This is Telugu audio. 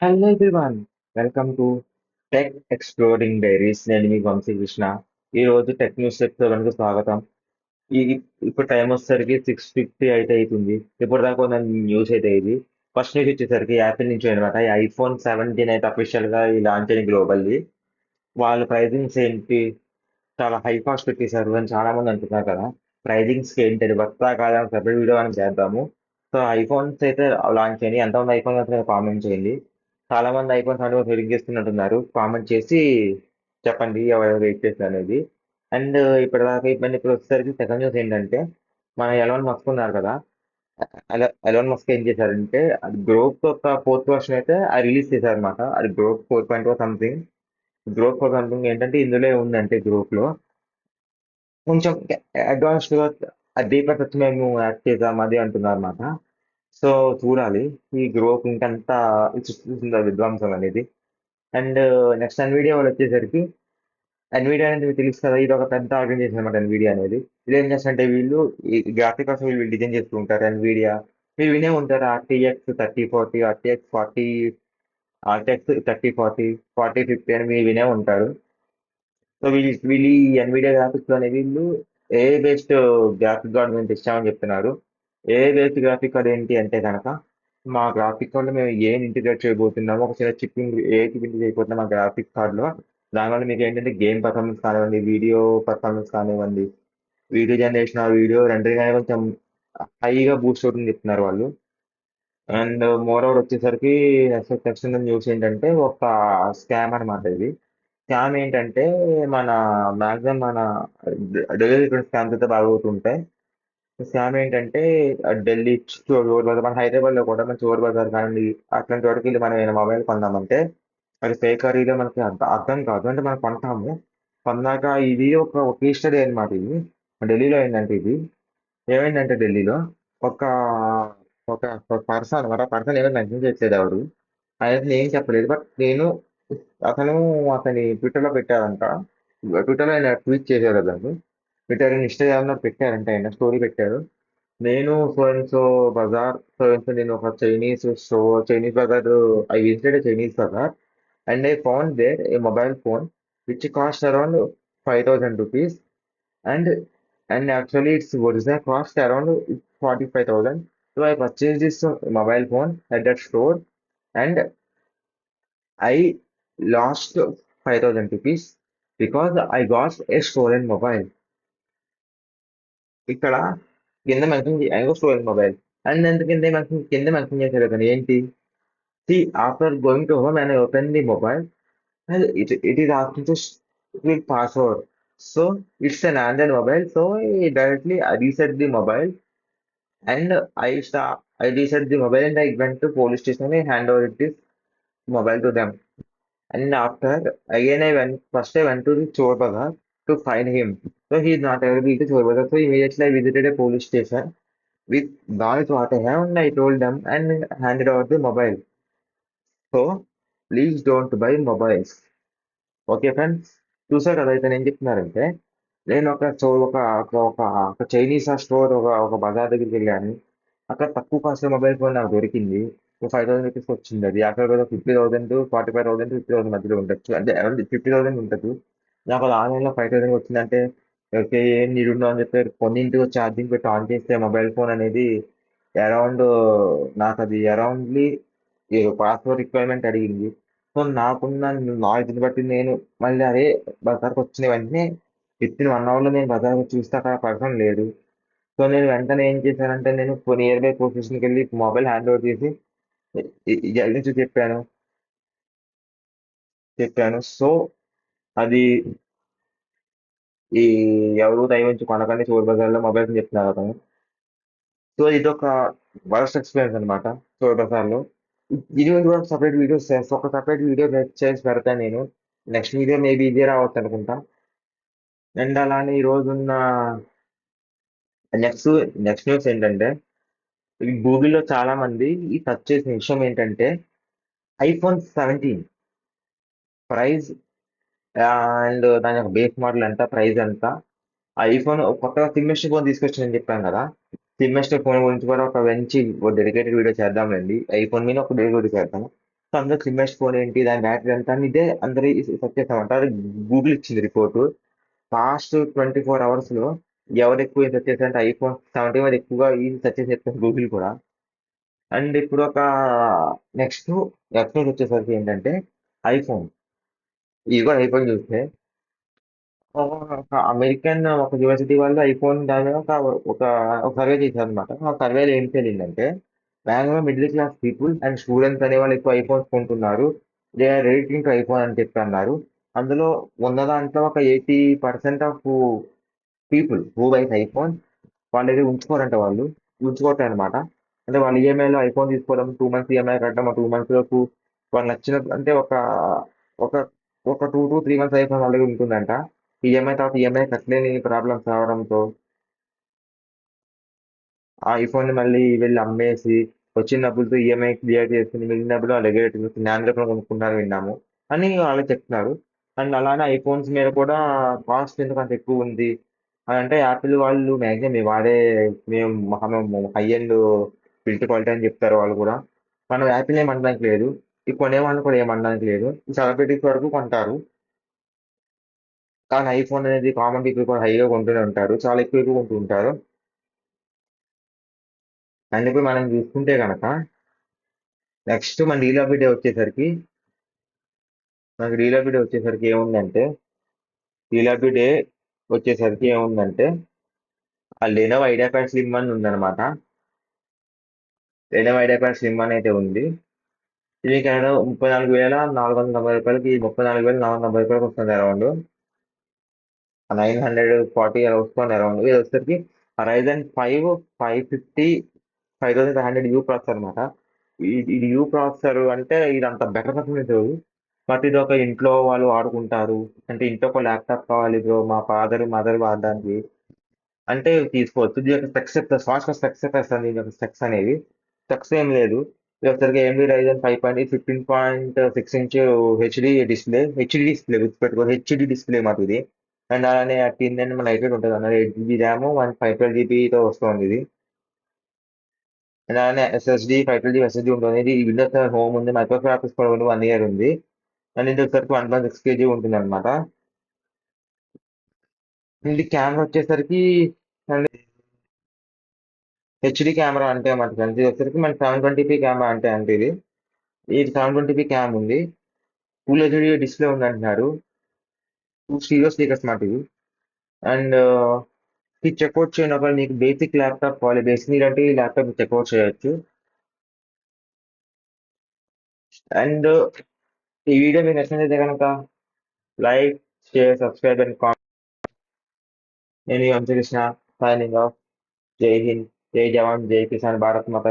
Hello everyone, welcome to tech exploring diaries. నేను మీ వంశీకృష్ణ. ఈ రోజు టెక్ న్యూస్ ఎపిసోడ్కి స్వాగతం. ఈ ఇప్పుడు టైం వచ్చేసరికి 6:50 అయితే అవుతుంది. ఇప్పటిదాకా ఉన్న న్యూస్ అయితే ఇది. ఫస్ట్ న్యూస్ వచ్చేసరికి యాపిల్ నుంచి అనమాట. ఈ iPhone 17 అయితే అఫీషియల్ గా ఈ లాంచ్ అయింది గ్లోబల్లీ. వాళ్ళ ప్రైజింగ్స్ ఏంటి, చాలా హై కాస్ట్ పెట్టేశారు అని చాలా మంది అంటున్నారు కదా. ప్రైజింగ్స్ ఏంటి, అది వర్తా కాదా సపరేట్ వీడియో మనం చేద్దాము. సో ఐఫోన్స్ అయితే లాంచ్ అయ్యి ఎంతమంది ఐఫోన్ కామెంట్ చేయండి. చాలా మంది ఐఫోన్ 17 వెయిట్ చేస్తున్నట్టున్నారు. కామెంట్ చేసి చెప్పండి ఎవరు వెయిట్ చేస్తారు అనేది. అండ్ ఇప్పటిదాకా ఇప్పుడు వచ్చేసరికి సెకండ్ న్యూస్ ఏంటంటే, మన ఎలాన్ మస్క్ ఉన్నారు కదా. ఎలాన్ మస్క్ ఏం చేశారంటే, అది గ్రోక్ యొక్క ఫోర్త్ వర్షన్ అయితే అది రిలీజ్ చేశారు అనమాట. అది గ్రోక్ 4.0 సంథింగ్. గ్రోక్ 4 సంథింగ్ ఏంటంటే ఇందులో ఉందంటే గ్రూప్ లో కొంచెం అడ్వాన్స్డ్ గా డీపర్ టచ్ మేము యాడ్ చేద్దాం అది అంటున్నారు అన్నమాట. సో చూడాలి ఈ గ్రోత్ ఇంకంతా సృష్టిస్తుందా విధ్వంసం అనేది. అండ్ నెక్స్ట్ ఎన్విడియా వాళ్ళు వచ్చేసరికి, ఎన్విడియా అనేది మీకు తెలుసు కదా, ఇది ఒక పెద్ద ఆర్గనైజేషన్ అనమాట. ఎన్విడియా అనేది ఇది ఏం చేస్తుంటే, వీళ్ళు ఈ గ్రాఫిక్ కోసం వీళ్ళు డిజైన్ చేస్తూ ఉంటారు. ఎన్విడియా మీరు వినే ఉంటారు, RTX 3040, RTX 3040, 4050 అని మీరు వినే ఉంటారు. సో వీళ్ళు ఈ ఎన్విడియా గ్రాఫిక్స్ లోనే వీళ్ళు ఏ బేస్డ్ గ్రాఫిక్ కార్డ్ మేము తెచ్చామని చెప్తున్నారు. ఏ బేస్డ్ గ్రాఫిక్ కార్డ్ ఏంటి అంటే కనుక, మా గ్రాఫిక్ కార్డ్ లో మేము ఏం ఇంటిగ్రేట్ చేయబోతున్నామో, ఒక చిన్న చిప్పింగ్ ఏ చిప్ ఇంటిగ్రేట్ చేయబోతున్నాం మా గ్రాఫిక్ కార్డ్ లో. దానివల్ల మీకు ఏంటంటే గేమ్ పర్ఫార్మెన్స్ కానివ్వండి, వీడియో పర్ఫార్మెన్స్ కానివ్వండి, వీడియో జనరేషన్ ఆ వీడియో రెండరింగ్ అనేది కొంచెం హైగా బూస్ట్ అవుతుంది చెప్తున్నారు వాళ్ళు. అండ్ మోర్ ఓవర్ వచ్చేసరికి నెక్స్ట్ న్యూస్ ఏంటంటే, ఒక స్కామ్ అన్నమాట ఇది. స్కామ్ ఏంటంటే, మన మాక్సిమం మన ఢిల్లీ స్కామ్స్ అయితే బాగా అవుతుంటాయి. స్కామ్ ఏంటంటే, ఢిల్లీ చోర్ బజార్, మన హైదరాబాద్ లో కూడా మన చోర్ బజార్ కానీ అట్లాంటి వాటికి వెళ్ళి మనం ఏమైనా మొబైల్ కొందామంటే అది ఫేక్ ఖరీదో మనకి అర్థం కాదు. అంటే మనం కొంటాము, కొన్నాక ఇది ఒక స్టడీ అనమాట. ఇది ఢిల్లీలో ఏంటంటే, ఇది ఏమైందంటే ఢిల్లీలో ఒక ఒక పర్సన్ అనమాట. పర్సన్ ఏమైనా మెన్షన్ చేయట్లేదు ఎవరు, ఆయన ఏం చెప్పలేదు. బట్ నేను అతను అతని ట్విట్టర్లో పెట్టారంట. ట్విట్టర్లో ఆయన ట్వీట్ చేశారు దాన్ని. ట్విట్టర్ ఇన్స్టాగ్రామ్లో పెట్టారంట, ఆయన స్టోరీ పెట్టారు. నేను so and so bazaar, so and so నేను ఒక Chinese bazaar, I visited Chinese bazaar and I found there a mobile phone which cost around 5,000 rupees. And and actually its original cost around 45,000. So I purchase this mobile phone at that store and I lost 5,000 rupees because I got a stolen mobile. ఇక్కడ కింద mention I go stolen mobile. And అంత కింద మెన్షన్ చేశారు అతను ఏంటి, see after going to home and open the mobile and it is asking to click password. So it's an Android mobile. So directly I reset the mobile and I reset the mobile and I went to police station and hand over this mobile to them. And after, again I went to the Chor Bazaar to find him. So he is not available to Chor Bazaar. So immediately I visited a police station with knowledge what I have and I told them and handed over the mobile. So please don't buy mobiles. Okay friends, చూసారు కదా ఇతను ఏం చెప్తున్నారంటే, నేను ఒక చైనీస్ స్టోర్, ఒక బజార్ దగ్గరికి వెళ్ళాను. అక్కడ తక్కువ కాస్ట్ మొబైల్ ఫోన్ నాకు దొరికింది. 5,000 రూపీస్ వచ్చింది. అది అక్కడ 50,000, 45,000, 50,000 మధ్యలో ఉండొచ్చు, అంటే అరౌండ్ 50,000 ఉంటుంది. నాకు అది ఆన్లైన్లో 5,000 వచ్చిందంటే ఓకే, ఏం నీడుండవు అని చెప్పి కొన్నింటికి ఛార్జింగ్ పెట్టి ఆన్ చేస్తే మొబైల్ ఫోన్ అనేది అరౌండ్, నాకు అది అరౌండ్లీ పాస్వర్డ్ రిక్వైర్మెంట్ అడిగింది. సో నాకున్న నాలెడ్జ్ని బట్టి నేను మళ్ళీ అదే బజార్కి వచ్చిన వెంటనే వితిన్ 1 అవర్లో నేను బజార్కి చూస్తే అక్కడ పర్సన్ లేడు. సో నేను వెంటనే ఏం చేశానంటే, నేను నియర్ బై పోలీస్ స్టేషన్కి వెళ్ళి మొబైల్ హ్యాండ్ ఓవర్ చేసి జరిగించి చెప్పాను. సో అది ఈ ఎవరు దయ ఉంచి కొనకండి చోర్ బజార్లో మొబైల్స్ అని చెప్తున్నారు అతను. సో ఇదొక వరస్ట్ ఎక్స్పీరియన్స్ అనమాట చోర్ బజార్లో. దీని మీద కూడా సపరేట్ వీడియోస్ చేస్తా, ఒక సపరేట్ వీడియో చేసి పెడతాను నేను. నెక్స్ట్ వీడియో మేబీ ఇదే రావచ్చు అనుకుంటా. అండ్ అలానే ఈ రోజున్న నెక్స్ట్ నెక్స్ట్ న్యూస్ ఏంటంటే, గూగుల్లో చాలా మంది ఈ సెర్చ్ చేసిన విషయం ఏంటంటే, iPhone 17 ప్రైస్ అండ్ దాని యొక్క బేస్ మోడల్ ఎంత, ప్రైస్ ఎంత. ఐఫోన్ కొత్తగా సిమ్మెస్ట్ ఫోన్ తీసుకొచ్చిందని చెప్పాను కదా. సిమ్మెస్ట్ ఫోన్ గురించి కూడా ఒక మంచి డెడికేటెడ్ వీడియో చేద్దాంలేండి. ఐఫోన్ మీద ఒక డెడికేటెడ్ వీడియో చేద్దాం. సో అందరూ చిమ్మేసి ఫోన్ ఏంటి దాని బ్యాటరీ ఎంత అని ఇదే అందరూ సెర్చ్ చేస్తామంట. అది గూగుల్ ఇచ్చింది రిపోర్టు. పాస్ట్ 24 hours లో ఎవరు ఎక్కువ సెర్చ్ చేశారంటే ఐఫోన్ 17 మీద ఎక్కువగా ఈ సెర్చ్ చేసి చెప్తారు గూగుల్ కూడా. అండ్ ఇప్పుడు ఒక నెక్స్ట్ వెబ్సైట్ వచ్చేసరికి ఏంటంటే ఐఫోన్. ఇది కూడా ఐఫోన్ చూస్తే ఒక అమెరికన్ ఒక యూనివర్సిటీ వాళ్ళు ఐఫోన్ దాని మీద ఒక ఒక సర్వే చేశారు అనమాట. ఆ సర్వేలో ఏం తెలియదంటే maximum middle class people and students అనే వాళ్ళు ఎక్కువ ఐఫోన్స్ కొంటున్నారు. They are rating to iPhone అని చెప్పి అన్నారు. అందులో ఉన్న దాంట్లో ఒక 80% of people who buys iPhone వాళ్ళ దగ్గర ఉంచుకోరంట వాళ్ళు. ఉంచుకోవట్లేదు అనమాట. అంటే వాళ్ళు ఈఎంఐలో ఐఫోన్ తీసుకోవడం 2 months ఈఎంఐ కట్టడం, ఆ 2 months లోపు వాళ్ళు నచ్చినట్టు అంటే ఒక ఒక 2 to 3 months ఐఫోన్ వాళ్ళ దగ్గర ఉంటుందంట. ఈఎంఐ తర్వాత ఈఎంఐ కట్టలేని ప్రాబ్లమ్స్ రావడంతో ఆ ఐఫోన్ ని మళ్ళీ వెళ్ళి అమ్మేసి వచ్చిన డబ్బులతో ఈఎంఐ క్లియర్ చేసుకుని మిగిలిన డబ్బులు వాళ్ళ దగ్గర పెట్టుకుని నాన్న కొనుక్కుంటారు విన్నాము అని వాళ్ళు చెప్తున్నారు. అండ్ అలానే ఐఫోన్స్ మీద కూడా కాస్ట్ ఎందుకు అంత ఎక్కువ ఉంది అని అంటే యాపిల్ వాళ్ళు మ్యాక్సిమం మేము వాడే మేము హై ఎండ్ బిల్ట్ క్వాలిటీ అని చెప్తారు వాళ్ళు కూడా. మనం యాపిల్ ఏమనడానికి లేదు. ఈ కొనేవాళ్ళు కూడా ఏమనడానికి లేదు. సెలబ్రిటీస్ వరకు కొంటారు. కానీ ఐఫోన్ అనేది కామన్ పీపుల్ కూడా హైగా కొంటూనే ఉంటారు. చాలా ఎక్కువ ఎక్కువ కొంటూ ఉంటారు. అండ్ ఇప్పుడు మనం చూసుకుంటే కనుక నెక్స్ట్ మన డీల్ ఆఫ్ ది డే వచ్చేసరికి మనకి డీల్ ఆఫ్ ది డే వచ్చేసరికి ఏముందంటే డీల్ ఆఫ్ ది డే వచ్చేసరికి ఏముందంటే ఆ లెనోవో ఐడియా ప్యాడ్ స్లిమ్ అని ఉందన్నమాట. లెనోవో ఐడియా ప్యాడ్ స్లిమ్ అని అయితే ఉంది. ఇది కేవలం 34,490 రూపాయలకి, 34,490 రూపాయలకి వస్తుంది అరౌండ్ 940 అలా వస్తుంది అరౌండ్. ఇది వచ్చేసరికి Ryzen 5 550 5500 యూ ప్రాసెసర్ అనమాట. ఇది యూ ప్రాసెసర్ అంటే ఇది అంత బెటర్ పర్ఫార్మెన్స్ లేదు. బట్ ఇది ఒక ఇంట్లో వాళ్ళు వాడుకుంటారు. అంటే ఇంట్లో ఒక ల్యాప్టాప్ కావాలి బ్రో మా ఫాదర్ మదర్ వాడడానికి అంటే తీసుకోవచ్చు. దీని యొక్క స్పెక్స్ చెప్తా ఫాస్ట్ స్పెక్స్ చెప్పేస్తాను. దీని యొక్క స్పెక్స్ అనేవి స్పెక్స్ ఏం లేదు. ఇది ఒకసారి AMD Ryzen 5 15.6 inch HD display గుర్తుపెట్టుకో హెచ్డి డిస్ప్లే మాట ఇది. అండ్ అలానే 10 మన లైట్ వెయిట్ ఉంటుంది అన్నది 8 GB ర్యామ్ 1 512 GB వస్తుంది ఇది. అండ్ అలానే SSD 512 GB SSD ఉంటుంది. ఇది విండోస్ హోమ్ ఉంది, మైక్రోసాఫ్ట్ ఆఫీస్ కూడా ఉంది, 1 year ఉంది. అండ్ ఇది వచ్చేసరికి 1.6 kg ఉంటుంది అనమాట. ఇది కెమెరా వచ్చేసరికి హెచ్డి కెమెరా అంటే మనకి ఇది వచ్చేసరికి మన 720p కెమెరా అంటే ఇది 720p క్యామ్ ఉంది. ఫుల్ హెచ్డి డిస్ప్లే ఉంది అంటున్నారు. 2 స్టీరియో స్పీకర్స్ మాట ఇవి. అండ్ ఇది చెక్అవుట్ చేయడం ఒకవేళ మీకు బేసిక్ ల్యాప్టాప్ కావాలి, బేసిక్ నీడ్ అంటే ఈ ల్యాప్టాప్ చెక్అవుట్ చేయొచ్చు. అండ్ ఈ వీడియో మీకు నచ్చినట్లయితే కనుక like, share, subscribe and comment. నేను ఈ వంశకృష్ణ సైనింగ్ ఆఫ్. జై హింద్, జై జవాన్, జై కిసాన్, భారత్ మాత.